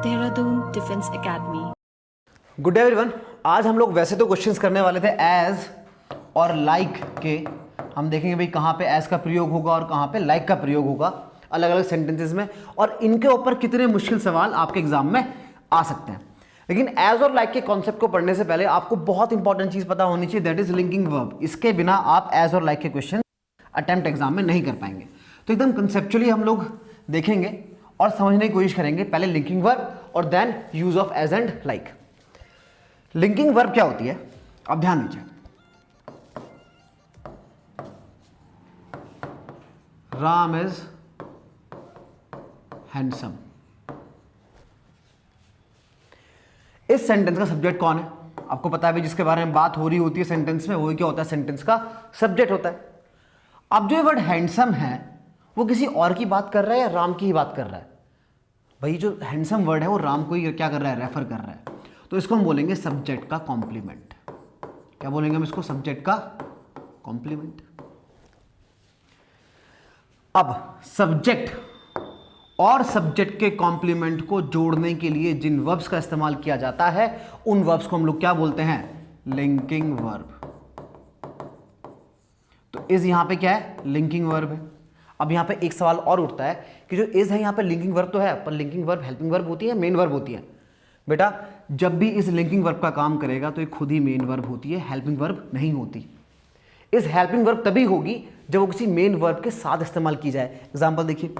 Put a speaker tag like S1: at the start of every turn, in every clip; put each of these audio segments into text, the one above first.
S1: Dehradun defence academy.
S2: Good day everyone. आज हम लोग वैसे तो क्वेश्चंस करने वाले थे एज और लाइक के। हम देखेंगे भाई कहाँ पे एज का प्रयोग होगा और कहाँ पे लाइक का प्रयोग होगा अलग अलग सेंटेंसेस में, और इनके ऊपर कितने मुश्किल सवाल आपके एग्जाम में आ सकते हैं। लेकिन एज और लाइक के कॉन्सेप्ट को पढ़ने से पहले आपको बहुत इंपॉर्टेंट चीज पता होनी चाहिए, दैट इज लिंकिंग वर्ब। इसके बिना आप एज और लाइक के क्वेश्चन अटेम्प्ट एग्जाम में नहीं कर पाएंगे। तो एकदम कंसेप्चुअली हम लोग देखेंगे और समझने की कोशिश करेंगे, पहले लिंकिंग वर्ब और then use of as and like. Linking verb क्या होती है, अब ध्यान दीजिए। Ram is handsome. इस सेंटेंस का सब्जेक्ट कौन है? आपको पता है भाई, जिसके बारे में बात हो रही होती है सेंटेंस में, वो क्या होता है? सेंटेंस का सब्जेक्ट होता है। अब जो ये वर्ड हैंडसम है वो किसी और की बात कर रहा है या राम की ही बात कर रहा है? भाई जो हैंडसम वर्ड है वो राम को ही क्या कर रहा है? रेफर कर रहा है। तो इसको हम बोलेंगे सब्जेक्ट का कॉम्प्लीमेंट। क्या बोलेंगे हम इसको? सब्जेक्ट का कॉम्प्लीमेंट। अब सब्जेक्ट और सब्जेक्ट के कॉम्प्लीमेंट को जोड़ने के लिए जिन वर्ब्स का इस्तेमाल किया जाता है उन वर्ब्स को हम लोग क्या बोलते हैं? Linking verb. तो इज यहां पे क्या है? लिंकिंग वर्ब है। अब यहां पे एक सवाल और उठता है कि जो इज है यहां पे लिंकिंग वर्ब तो है, पर लिंकिंग वर्ब हेल्पिंग वर्ब होती है, मेन वर्ब होती है? बेटा जब भी इस लिंकिंग वर्ब का काम करेगा तो ये खुद ही मेन वर्ब होती है, हेल्पिंग वर्ब नहीं होती। इस हेल्पिंग वर्ब तभी होगी जब वो किसी मेन वर्ब के साथ इस्तेमाल की जाए। एग्जांपल देखिए,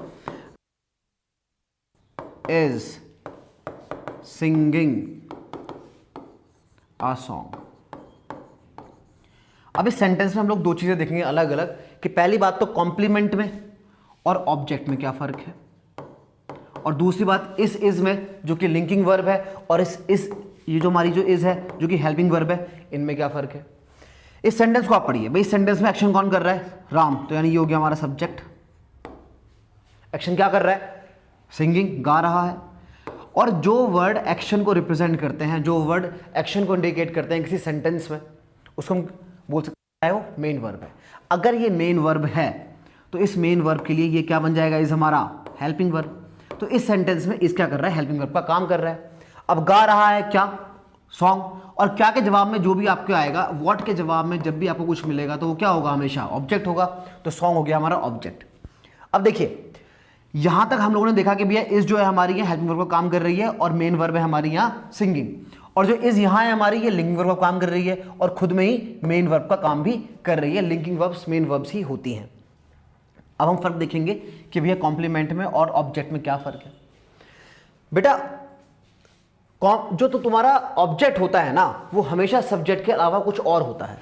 S2: इज सिंगिंग अ सॉन्ग। अब इस सेंटेंस में हम लोग दो चीजें देखेंगे अलग अलग, कि पहली बात तो कॉम्प्लीमेंट में और ऑब्जेक्ट में क्या फर्क है, और दूसरी बात इज में जो कि लिंकिंग वर्ब है, और इस ये जो हमारी जो इज है जो कि हेल्पिंग वर्ब है, इनमें क्या फर्क है। इस सेंटेंस को आप पढ़िए भाई। इस सेंटेंस में एक्शन कौन कर रहा है? राम। तो यानी ये हो गया हमारा सब्जेक्ट। एक्शन क्या कर रहा है? सिंगिंग, गा रहा है। और जो वर्ड एक्शन को रिप्रेजेंट करते हैं, जो वर्ड एक्शन को इंडिकेट करते हैं किसी सेंटेंस में, उसको हम बोल सकते हैं वो मेन वर्ब है। अगर ये मेन वर्ब है तो इस मेन वर्ब के लिए ये क्या बन जाएगा? इज हमारा हेल्पिंग वर्ब। तो इस सेंटेंस में इस क्या कर रहा है? हेल्पिंग वर्ब का काम कर रहा है। अब गा रहा है क्या? सॉन्ग। और क्या के जवाब में जो भी आपको आएगा, व्हाट के जवाब में जब भी आपको कुछ मिलेगा तो वो क्या होगा? हमेशा ऑब्जेक्ट होगा। तो सॉन्ग हो गया हमारा ऑब्जेक्ट। अब देखिए यहां तक हम लोगों ने देखा कि भैया इज जो है हमारी ये हेल्पिंग वर्ब का काम कर रही है और मेन वर्ब है हमारी यहाँ सिंगिंग, और जो इज यहां है हमारी ये लिंकिंग वर्ब का काम कर रही है और खुद में ही मेन वर्ब का काम भी कर रही है। लिंकिंग वर्ब्स मेन वर्ब्स ही होती हैं। अब हम फर्क देखेंगे कि भैया कॉम्प्लीमेंट में और ऑब्जेक्ट में क्या फर्क है। बेटा जो तो तुम्हारा ऑब्जेक्ट होता है ना, वो हमेशा सब्जेक्ट के अलावा कुछ और होता है।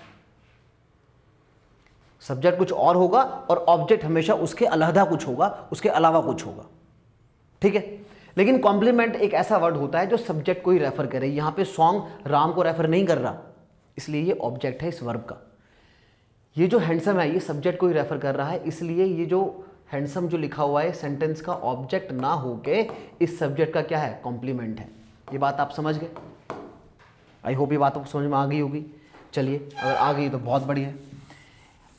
S2: सब्जेक्ट कुछ और होगा और ऑब्जेक्ट हमेशा उसके अलहदा कुछ होगा, उसके अलावा कुछ होगा। ठीक है। लेकिन कॉम्प्लीमेंट एक ऐसा वर्ड होता है जो सब्जेक्ट को ही रेफर करे। यहां पे सॉन्ग राम को रेफर नहीं कर रहा, इसलिए ये ऑब्जेक्ट है इस वर्ब का। ये जो हैंडसम है ये सब्जेक्ट को ही रेफर कर रहा है, इसलिए ये जो हैंडसम जो लिखा हुआ है सेंटेंस का ऑब्जेक्ट ना होके इस सब्जेक्ट का क्या है? कॉम्प्लीमेंट है। ये बात आप समझ गए? आई होप ये बात आपको समझ में आ गई होगी। चलिए, अगर आ गई तो बहुत बढ़िया है।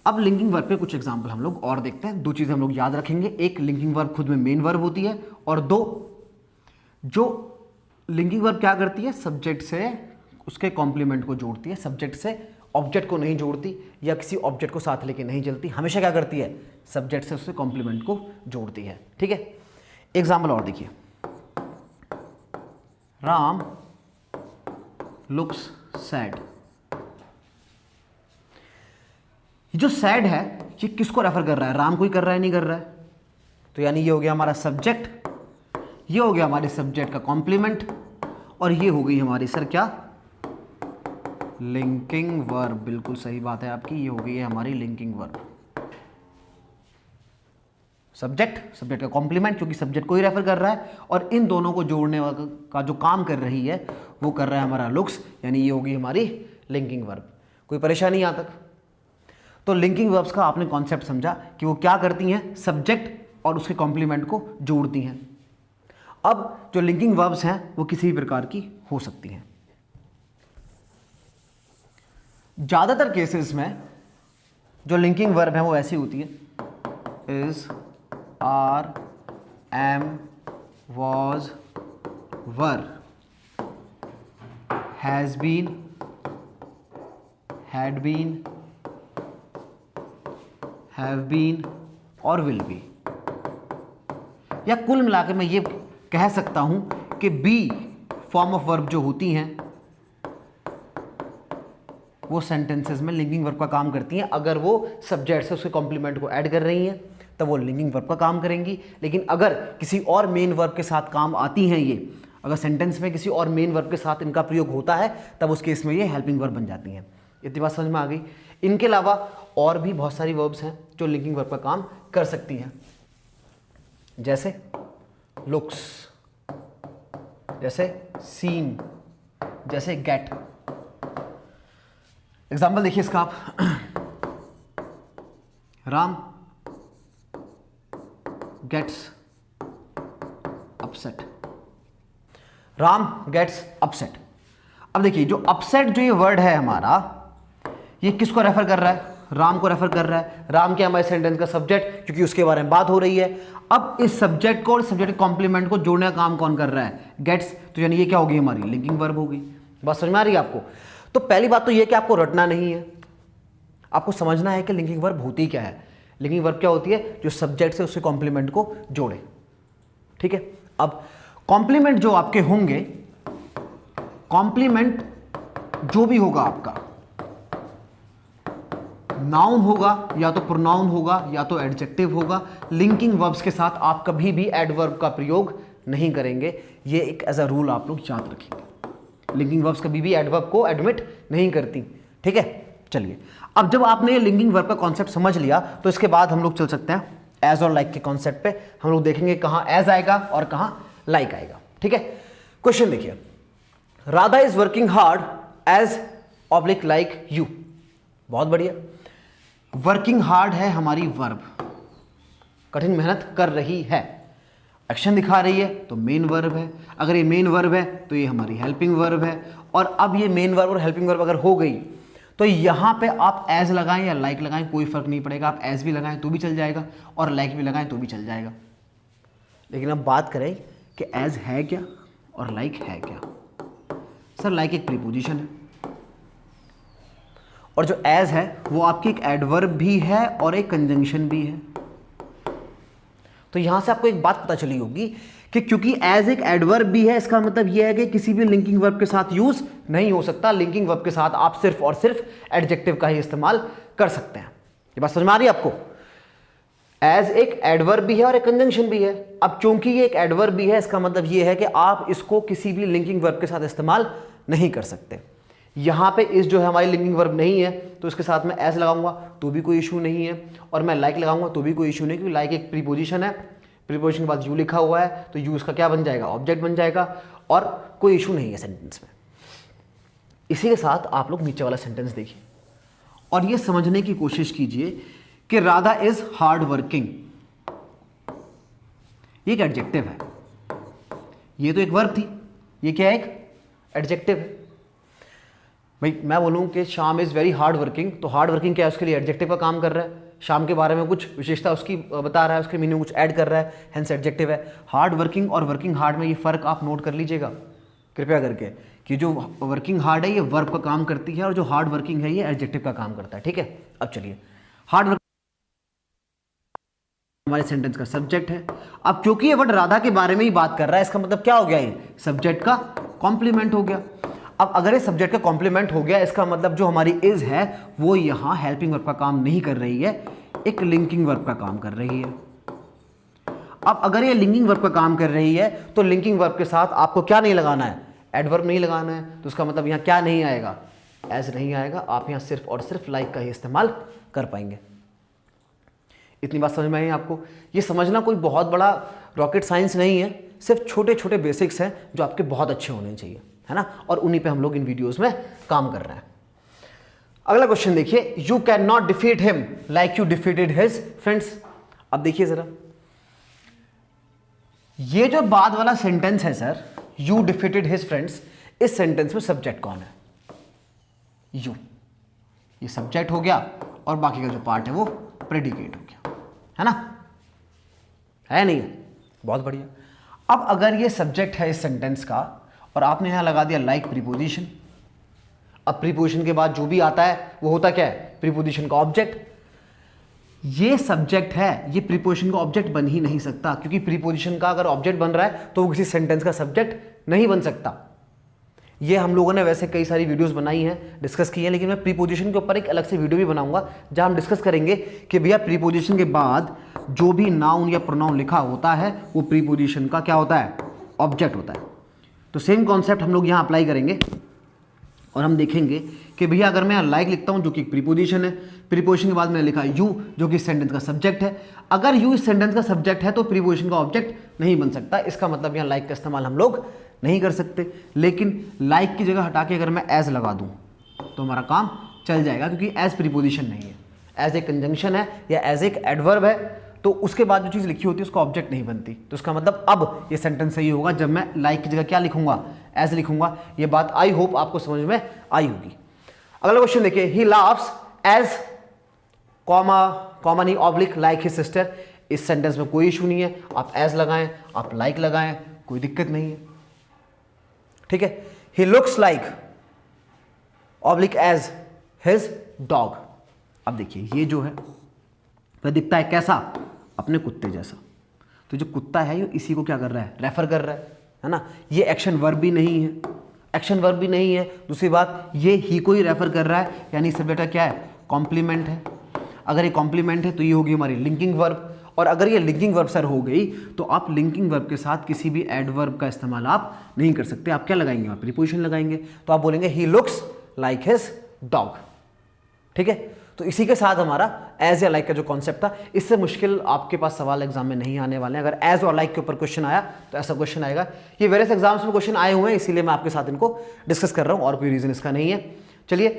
S2: अब लिंकिंग वर्ब पे कुछ एग्जाम्पल हम लोग और देखते हैं। दो चीजें हम लोग याद रखेंगे, एक लिंकिंग वर्ब खुद में मेन वर्ब होती है, और दो जो लिंकिंग वर्ब क्या करती है? सब्जेक्ट से उसके कॉम्प्लीमेंट को जोड़ती है, सब्जेक्ट से ऑब्जेक्ट को नहीं जोड़ती या किसी ऑब्जेक्ट को साथ लेके नहीं चलती। हमेशा क्या करती है? सब्जेक्ट से उसके कॉम्प्लीमेंट को जोड़ती है। ठीक है। एग्जाम्पल और देखिए, राम लुक्स सैड। ये जो सैड है ये किसको रेफर कर रहा है? राम को ही कर रहा है, नहीं कर रहा है? तो यानी ये हो गया हमारा सब्जेक्ट, ये हो गया हमारे सब्जेक्ट का कॉम्प्लीमेंट, और ये हो गई हमारी सर क्या? Linking verb. बिल्कुल सही बात है आपकी, ये हो गई है हमारी लिंकिंग वर्ब। सब्जेक्ट का कॉम्प्लीमेंट क्योंकि सब्जेक्ट को ही रेफर कर रहा है, और इन दोनों को जोड़ने का जो काम कर रही है वो कर रहा है हमारा लुक्स, यानी ये होगी हमारी लिंकिंग वर्ब। कोई परेशानी यहां तक? तो लिंकिंग वर्ब्स का आपने कॉन्सेप्ट समझा कि वो क्या करती हैं? सब्जेक्ट और उसके कॉम्प्लीमेंट को जोड़ती हैं। अब जो लिंकिंग वर्ब्स हैं वो किसी भी प्रकार की हो सकती हैं। ज्यादातर केसेस में जो लिंकिंग वर्ब है वो ऐसी होती है, is, are, am, was, were, has been, had been, have been और विल बी। या कुल मिलाकर मैं ये कह सकता हूं कि बी फॉर्म ऑफ वर्ब जो होती हैं वो सेंटेंसेस में लिंकिंग वर्ब का काम करती हैं। अगर वो सब्जेक्ट से उसके कॉम्प्लीमेंट को ऐड कर रही हैं तब वो लिंकिंग वर्ब का काम करेंगी। लेकिन अगर किसी और मेन वर्ब के साथ काम आती हैं, ये अगर सेंटेंस में किसी और मेन वर्ब के साथ इनका प्रयोग होता है तब उस केस में ये हेल्पिंग वर्ब बन जाती हैं। इतनी बात समझ में आ गई। इनके अलावा और भी बहुत सारी वर्ब्स हैं जो लिंकिंग वर्ब का काम कर सकती हैं, जैसे लुक्स, जैसे सीन, जैसे गेट। एग्जाम्पल देखिए इसका आप। Ram gets upset, Ram gets upset. अब देखिए जो अपसेट जो ये वर्ड है हमारा, ये किसको रेफर कर रहा है? राम को रेफर कर रहा है। राम क्या हमारे सेंटेंस का सब्जेक्ट, क्योंकि उसके बारे में बात हो रही है। अब इस सब्जेक्ट को और सब्जेक्ट कॉम्प्लीमेंट को जोड़ने का काम कौन कर रहा है? गेट्स। तो यानी ये क्या होगी? हमारी लिंकिंग वर्ब होगी। बात समझ में आ रही है आपको? तो पहली बात तो ये कि आपको रटना नहीं है, आपको समझना है कि लिंकिंग वर्ब होती क्या है। लिंकिंग वर्ब क्या होती है? जो सब्जेक्ट से उसके कॉम्प्लीमेंट को जोड़े। ठीक है। अब कॉम्प्लीमेंट जो आपके होंगे, कॉम्प्लीमेंट जो भी होगा आपका, नाउन होगा या तो प्रोनाउन होगा या तो एडजेक्टिव होगा। लिंकिंग वर्ब्स के साथ आप कभी भी एडवर्ब का प्रयोग नहीं करेंगे। ये एक एज अ रूल आप लोग याद रखेंगे। लिंकिंग वर्ब्स कभी भी एडवर्ब को एडमिट नहीं करती। ठीक है। चलिए, अब जब आपने लिंकिंग वर्ब का कॉन्सेप्ट समझ लिया तो इसके बाद हम लोग चल सकते हैं एज और लाइक के कॉन्सेप्ट पे। हम लोग देखेंगे कहां एज आएगा और कहां लाइक आएगा। ठीक है। क्वेश्चन देखिए, Radha is working hard as oblique like you. बहुत बढ़िया। वर्किंग हार्ड है हमारी वर्ब, कठिन मेहनत कर रही है। एक्शन दिखा रही है तो मेन वर्ब है। अगर ये मेन वर्ब है तो ये हमारी हेल्पिंग वर्ब है। और अब ये मेन वर्ब और हेल्पिंग वर्ब अगर हो गई तो यहां पे आप एज लगाएं या लाइक लगाएं कोई फर्क नहीं पड़ेगा। आप एज भी लगाएं तो भी चल जाएगा और लाइक भी लगाएं तो भी चल जाएगा। लेकिन अब बात करें कि एज है क्या और लाइक है क्या। सर लाइक एक प्रीपोजिशन है और जो एज है वो आपकी एक एडवर्ब भी है और एक कंजंक्शन भी है। तो यहां से आपको एक बात पता चली होगी कि क्योंकि एज एक एडवर्ब भी है, इसका मतलब यह है कि किसी भी लिंकिंग वर्ब के साथ यूज नहीं हो सकता। लिंकिंग वर्ब के साथ आप सिर्फ और सिर्फ एडजेक्टिव का ही इस्तेमाल कर सकते हैं। ये बात समझ में आ रही है आपको? एज एक एडवर्ब भी है और एक कंजंक्शन भी है। अब क्योंकि ये एक एडवर्ब भी है, इसका मतलब यह है कि आप इसको किसी भी लिंकिंग वर्ब के साथ इस्तेमाल नहीं कर सकते। यहां पे इस जो है हमारी लिंकिंग वर्ब नहीं है तो इसके साथ मैं एज लगाऊंगा तो भी कोई इशू नहीं है, और मैं लाइक लगाऊंगा तो भी कोई इशू नहीं, क्योंकि लाइक एक प्रीपोजिशन है। प्रीपोजिशन के बाद यू लिखा हुआ है तो यू इसका क्या बन जाएगा? ऑब्जेक्ट बन जाएगा, और कोई इशू नहीं है सेंटेंस में। इसी के साथ आप लोग नीचे वाला सेंटेंस देखिए और ये समझने की कोशिश कीजिए कि राधा इज हार्ड वर्किंग। ये एक एडजेक्टिव है, ये तो एक वर्ब थी, ये क्या है? एक एडजेक्टिव है। भाई मैं बोलूं कि शाम इज वेरी हार्ड वर्किंग, तो हार्ड वर्किंग क्या है? उसके लिए एडजेक्टिव का काम कर रहा है। शाम के बारे में कुछ विशेषता उसकी बता रहा है, उसके मीनिंग कुछ ऐड कर रहा है, हेंस एडजेक्टिव है। हार्ड वर्किंग और वर्किंग हार्ड में ये फर्क आप नोट कर लीजिएगा कृपया करके, कि जो वर्किंग हार्ड है ये वर्ब का काम करती है और जो हार्ड वर्किंग है ये एडजेक्टिव का काम करता है। ठीक है। अब चलिए, हार्ड वर्किंग हमारे सेंटेंस का सब्जेक्ट है। अब क्योंकि ये वर्ड राधा के बारे में ही बात कर रहा है, इसका मतलब क्या हो गया? ये सब्जेक्ट का कॉम्प्लीमेंट हो गया। अब अगर ये सब्जेक्ट का कॉम्प्लीमेंट हो गया, इसका मतलब जो हमारी इज है वो यहां हेल्पिंग वर्ब का काम नहीं कर रही है, एक लिंकिंग वर्ब का काम कर रही है। अब अगर ये लिंकिंग वर्ब का काम कर रही है तो लिंकिंग वर्ब के साथ आपको क्या नहीं लगाना है? एडवर्ब नहीं लगाना है। तो उसका मतलब यहां क्या नहीं आएगा? एज नहीं आएगा। आप यहां सिर्फ और सिर्फ लाइक का ही इस्तेमाल कर पाएंगे। इतनी बात समझ में आई आपको? ये समझना कोई बहुत बड़ा रॉकेट साइंस नहीं है, सिर्फ छोटे छोटे बेसिक्स हैं जो आपके बहुत अच्छे होने चाहिए, है ना? और उन्हीं पे हम लोग इन वीडियोस में काम कर रहे हैं। अगला क्वेश्चन देखिए, you can not defeat him like you defeated his friends. अब देखिए जरा, ये जो बाद वाला सेंटेंस है sir, you defeated his friends, इस सेंटेंस में सब्जेक्ट कौन है? यू। ये सब्जेक्ट हो गया और बाकी का जो पार्ट है वो प्रेडिकेट हो गया, है ना? है नहीं? बहुत बढ़िया। अब अगर ये सब्जेक्ट है इस सेंटेंस का और आपने यहां लगा दिया लाइक प्रीपोजिशन, अब प्रीपोजिशन के बाद जो भी आता है वो होता क्या है, प्रीपोजिशन का ऑब्जेक्ट। ये सब्जेक्ट है, ये प्रीपोजिशन का ऑब्जेक्ट बन ही नहीं सकता, क्योंकि प्रीपोजिशन का अगर ऑब्जेक्ट बन रहा है तो वो किसी सेंटेंस का सब्जेक्ट नहीं बन सकता। ये हम लोगों ने वैसे कई सारी वीडियोस बनाई हैं, डिस्कस की हैं, लेकिन मैं प्रीपोजिशन के ऊपर एक अलग से वीडियो भी बनाऊंगा जहां हम डिस्कस करेंगे कि भैया प्रीपोजिशन के बाद जो भी नाउन या प्रोनाउन लिखा होता है वो प्रीपोजिशन का क्या होता है, ऑब्जेक्ट होता है। तो सेम कॉन्सेप्ट हम लोग यहाँ अप्लाई करेंगे और हम देखेंगे कि भैया अगर मैं लाइक लिखता हूँ जो कि प्रीपोजिशन है, प्रीपोजिशन के बाद मैंने लिखा यू जो कि सेंटेंस का सब्जेक्ट है, अगर यू इस सेंटेंस का सब्जेक्ट है तो प्रीपोजिशन का ऑब्जेक्ट नहीं बन सकता। इसका मतलब यहाँ लाइक का इस्तेमाल हम लोग नहीं कर सकते। लेकिन लाइक की जगह हटा के अगर मैं एज लगा दूँ तो हमारा काम चल जाएगा, क्योंकि एज प्रीपोजिशन नहीं है, एज ए कंजंक्शन है या एज एक एडवर्ब है, तो उसके बाद जो चीज़ लिखी होती है उसका ऑब्जेक्ट नहीं बनती। तो इसका मतलब अब ये सेंटेंस सही होगा जब मैं लाइक की जगह क्या लिखूंगा, एज लिखूंगा। ये बात आई होप आपको समझ में आई होगी। अगला क्वेश्चन देखिए, ही लाफ्स एज कॉमा नहीं ऑब्लिक लाइक हिज सिस्टर। इस सेंटेंस में कोई इशू नहीं है, आप एज लगाएं, आप लाइक लगाएं, कोई दिक्कत नहीं है, ठीक है। He looks like oblique as his dog. अब देखिए ये जो है वह दिखता है कैसा, अपने कुत्ते जैसा। तो जो कुत्ता है ये इसी को क्या कर रहा है, रेफर कर रहा है ना। ये एक्शन वर्ब भी नहीं है, एक्शन वर्ब भी नहीं है। दूसरी बात ये ही को ही रेफर कर रहा है, यानी सब्जेक्ट क्या है, कॉम्प्लीमेंट है। अगर ये कॉम्प्लीमेंट है तो ये होगी हमारी लिंकिंग वर्ब, और अगर ये लिंकिंग वर्ब सर हो गई तो आप लिंकिंग वर्ब के साथ किसी भी एडवर्ब का इस्तेमाल आप नहीं कर सकते। आप क्या लगाएंगे, आप प्रीपोजिशन लगाएंगे। तो आप बोलेंगे ही लुक्स लाइक हिज डॉग, ठीक है। तो इसी के साथ हमारा एज या लाइक का जो कॉन्सेप्ट था, इससे मुश्किल आपके पास सवाल एग्जाम में नहीं आने वाले हैं। अगर एज और लाइक के ऊपर क्वेश्चन आया तो ऐसा क्वेश्चन आएगा। ये वेरियस एग्जाम्स में क्वेश्चन आए हुए हैं, इसीलिए मैं आपके साथ इनको डिस्कस कर रहा हूँ, और कोई रीजन इसका नहीं है। चलिए,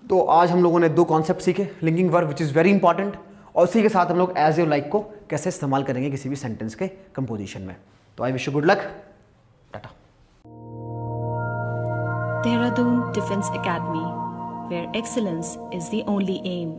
S2: तो आज हम लोगों ने दो कॉन्सेप्ट सीखे, linking verb which is very important, और उसी के साथ हम लोग एज और लाइक को कैसे इस्तेमाल करेंगे किसी भी सेंटेंस के कंपोजिशन में। तो I wish you good luck, Tata.
S1: Dehradun Defense Academy, where excellence is the only aim.